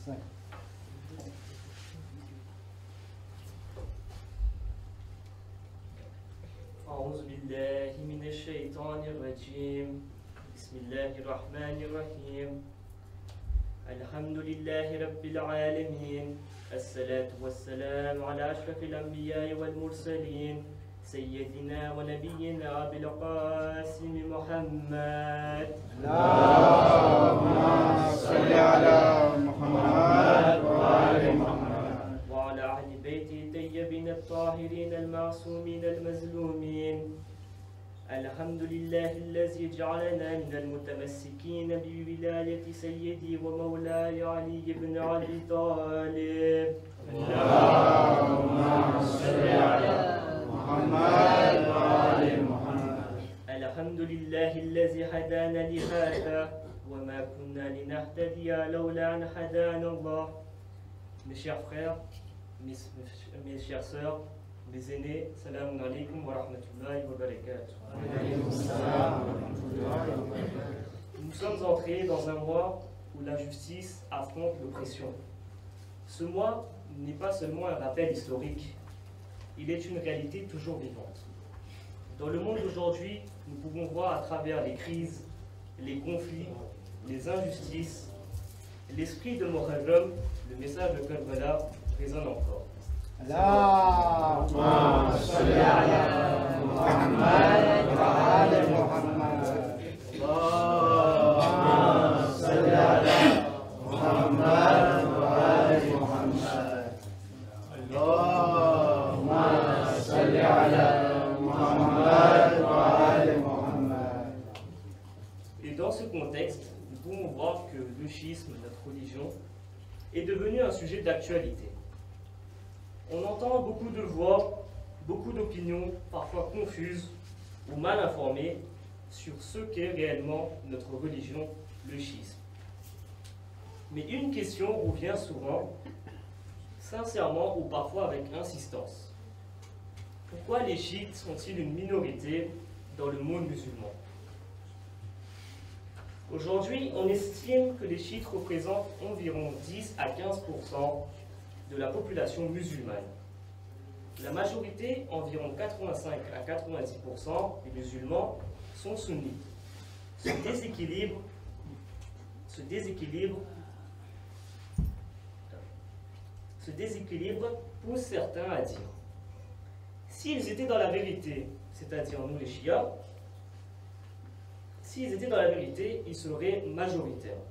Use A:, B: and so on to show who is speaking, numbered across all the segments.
A: أعوذ بالله من الشيطان الرجيم بسم الله الرحمن الرحيم الحمد لله رب العالمين الصلاة والسلام على أشرف الأنبياء والمرسلين سيدنا ونبينا أبي القاسم محمد
B: اللهم صل على محمد وآل محمد
A: وعلى أهل بيته الطيبين الطاهرين المعصومين المظلومين الحمد لله الذي جعلنا من المتمسكين بولاية سيدي ومولاي علي بن أبي طالب
B: اللهم صل على محمد وآل محمد
A: الحمد لله الذي هدانا لهذا وما كنا لنهتدي لولا أن هدانا الله. Mes chers frères, mes chères sœurs, mes aînés, salam alaikum wa rahmatullahi wa barakatuh. Nous sommes entrés dans un mois où la justice affronte l'oppression. Ce mois n'est pas seulement un rappel historique, il est une réalité toujours vivante. Dans le monde d'aujourd'hui, nous pouvons voir à travers les crises, les conflits, les injustices, l'esprit de Muharram, le message de Karbala résonne encore.
B: اللهم صل على محمد وآل محمد اللهم صل على محمد وآل محمد اللهم صل على محمد وآل محمد.
A: Et dans ce contexte, nous pouvons voir que le schisme, notre religion, est devenu un sujet d'actualité. On entend beaucoup de voix, beaucoup d'opinions, parfois confuses ou mal informées sur ce qu'est réellement notre religion, le schisme. Mais une question revient souvent, sincèrement ou parfois avec insistance. Pourquoi les chiites sont-ils une minorité dans le monde musulman? Aujourd'hui, on estime que les chiites représentent environ 10 à 15% de la population musulmane. La majorité, environ 85 à 90% des musulmans, sont sunnites. Ce déséquilibre pousse certains à dire: s'ils étaient dans la vérité, c'est-à-dire nous les chiites, s'ils étaient dans la vérité, ils seraient majoritaires.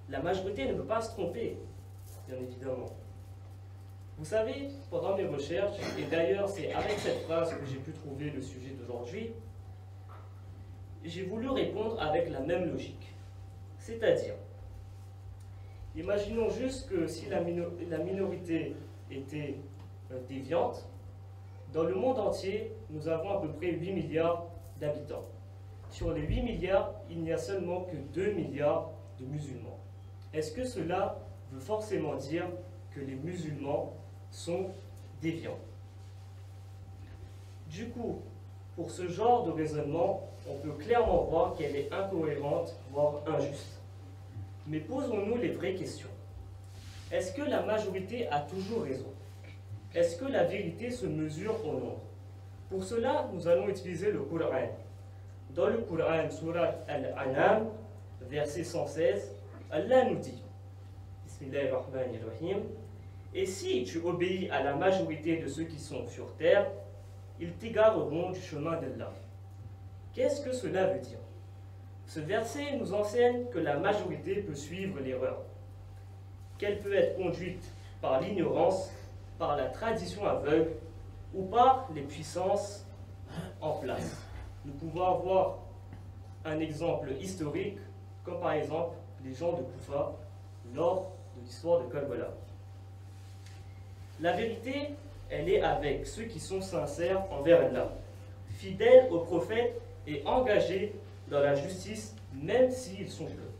A: La majorité ne peut pas se tromper, bien évidemment. Vous savez, pendant mes recherches, et d'ailleurs c'est avec cette phrase que j'ai pu trouver le sujet d'aujourd'hui, j'ai voulu répondre avec la même logique. C'est-à-dire, imaginons juste que si la minorité était déviante, dans le monde entier, nous avons à peu près 8 milliards d'habitants. Sur les 8 milliards, il n'y a seulement que 2 milliards de musulmans. Est-ce que cela veut forcément dire que les musulmans sont déviants? Du coup, pour ce genre de raisonnement, on peut clairement voir qu'elle est incohérente, voire injuste. Mais posons-nous les vraies questions. Est-ce que la majorité a toujours raison? Est-ce que la vérité se mesure au nombre? Pour cela, nous allons utiliser le Coran. Dans le Coran, Surat Al-An'am, verset 116, Allah nous dit, Bismillahirrahmanirrahim, et si tu obéis à la majorité de ceux qui sont sur terre, ils t'égareront du chemin d'Allah. Qu'est-ce que cela veut dire? Ce verset nous enseigne que la majorité peut suivre l'erreur, qu'elle peut être conduite par l'ignorance, par la tradition aveugle ou par les puissances en place. Nous pouvons avoir un exemple historique, comme par exemple les gens de Koufa lors de l'histoire de Karbala. La vérité, elle est avec ceux qui sont sincères envers Allah, fidèles au prophète et engagés dans la justice, même s'ils sont peu.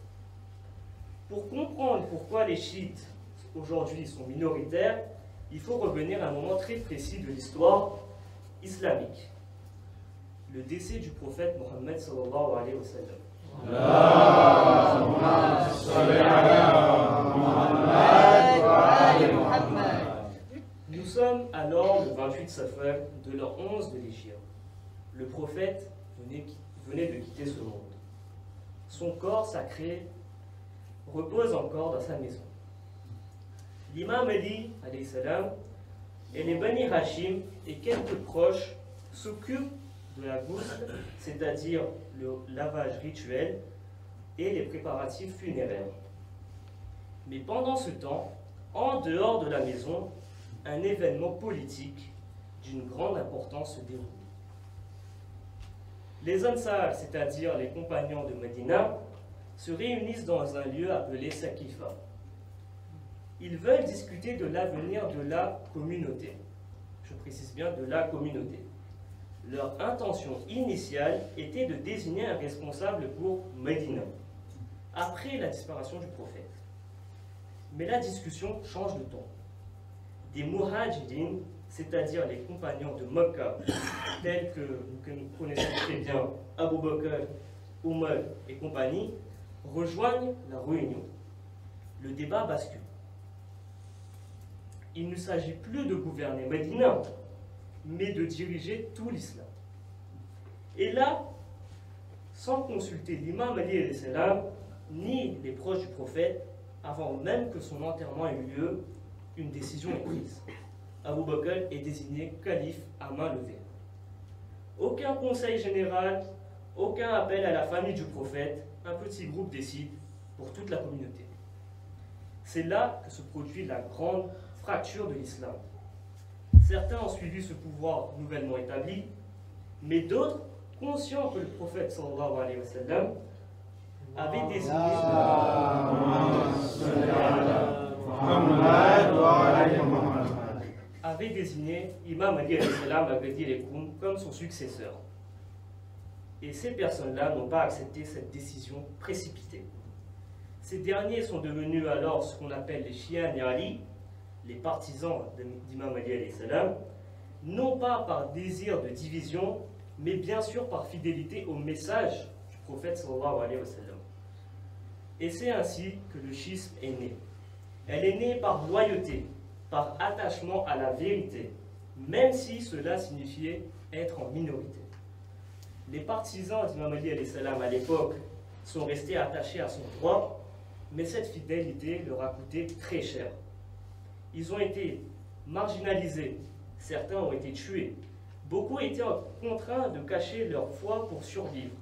A: Pour comprendre pourquoi les chiites aujourd'hui sont minoritaires, il faut revenir à un moment très précis de l'histoire islamique. Le décès du prophète Mohammed sallallahu alayhi wa sallam. Safar de l'an 11 de l'Hégire. Le prophète venait de quitter ce monde. Son corps sacré repose encore dans sa maison. L'imam Ali, alayhi salam, et les Bani Hashim et quelques proches s'occupent de la ghusl, c'est-à-dire le lavage rituel et les préparatifs funéraires. Mais pendant ce temps, en dehors de la maison, un événement politique d'une grande importance se déroule. Les Ansar, c'est-à-dire les compagnons de Médina, se réunissent dans un lieu appelé Saqifa. Ils veulent discuter de l'avenir de la communauté. Je précise bien de la communauté. Leur intention initiale était de désigner un responsable pour Médina, après la disparition du prophète. Mais la discussion change de ton. Des muhajirin, c'est-à-dire les compagnons de Mecca, tels que nous connaissons très bien Abu Bakr, Umar et compagnie, rejoignent la réunion. Le débat bascule. Il ne s'agit plus de gouverner Médina, mais de diriger tout l'islam. Et là, sans consulter l'imam Ali alayhi salam, ni les proches du prophète, avant même que son enterrement ait eu lieu, une décision est prise. Abu Bakr est désigné calife à main levée. Aucun conseil général, aucun appel à la famille du prophète, un petit groupe décide pour toute la communauté. C'est là que se produit la grande fracture de l'islam. Certains ont suivi ce pouvoir nouvellement établi, mais d'autres, conscients que le prophète sallallahu alayhi wa sallam avait désigné Imam Ali alayhi salam comme son successeur. Et ces personnes-là n'ont pas accepté cette décision précipitée. Ces derniers sont devenus alors ce qu'on appelle les Shi'an Ali, les partisans d'Imam Ali alayhi salam, non pas par désir de division, mais bien sûr par fidélité au message du prophète sallallahu alayhi wa sallam. Et c'est ainsi que le schisme est né. Elle est née par loyauté, par attachement à la vérité, même si cela signifiait être en minorité. Les partisans d'Imam Ali alayhi salam à l'époque sont restés attachés à son droit, mais cette fidélité leur a coûté très cher. Ils ont été marginalisés, certains ont été tués, beaucoup étaient contraints de cacher leur foi pour survivre.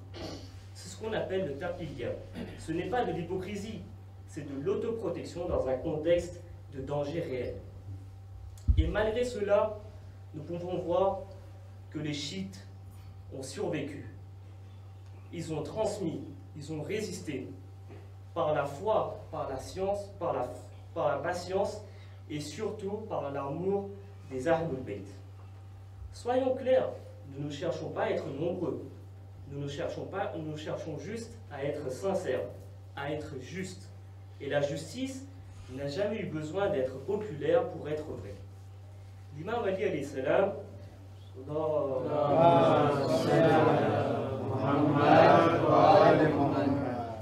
A: C'est ce qu'on appelle le taqiyya. Ce n'est pas de l'hypocrisie, c'est de l'autoprotection dans un contexte de danger réel. Et malgré cela, nous pouvons voir que les chiites ont survécu. Ils ont transmis, ils ont résisté par la foi, par la science, par la patience et surtout par l'amour des Ahlul Bayt. Soyons clairs, nous ne cherchons pas à être nombreux. Nous cherchons juste à être sincères, à être justes. Et la justice n'a jamais eu besoin d'être populaire pour être vraie. L'imam Ali alayhi salam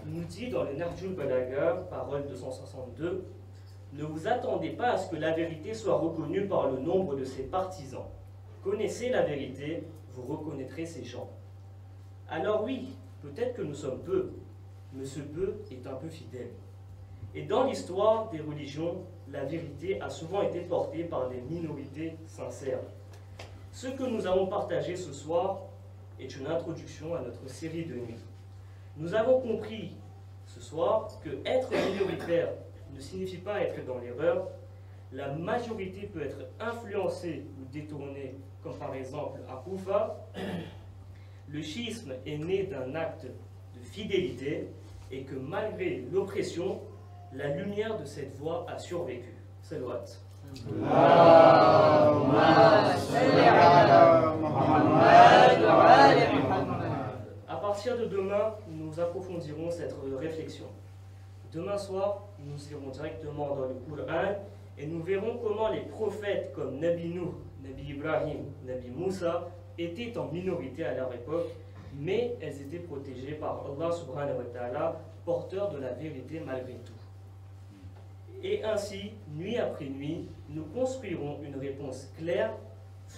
A: nous dit dans le Nahjul Balagha, parole 262, ne vous attendez pas à ce que la vérité soit reconnue par le nombre de ses partisans. Connaissez la vérité, vous reconnaîtrez ces gens. Alors oui, peut-être que nous sommes peu, mais ce peu est un peu fidèle. Et dans l'histoire des religions, la vérité a souvent été portée par des minorités sincères. Ce que nous allons partager ce soir est une introduction à notre série de nuit. Nous avons compris ce soir que être minoritaire ne signifie pas être dans l'erreur. La majorité peut être influencée ou détournée, comme par exemple à Koufa. Le chiisme est né d'un acte de fidélité et que malgré l'oppression, la lumière de cette voie a survécu. Salawat. À partir de demain, nous approfondirons cette réflexion. Demain soir, nous irons directement dans le Coran et nous verrons comment les prophètes comme Nabi Nuh, Nabi Ibrahim, Nabi Moussa étaient en minorité à leur époque, mais elles étaient protégées par Allah subhanahu wa ta'ala, porteur de la vérité malgré tout. Et ainsi, nuit après nuit, nous construirons une réponse claire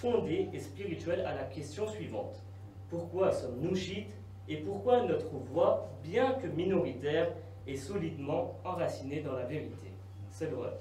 A: fondée et spirituelle à la question suivante. Pourquoi sommes-nous chiites et pourquoi notre voix, bien que minoritaire, est solidement enracinée dans la vérité? Salawat.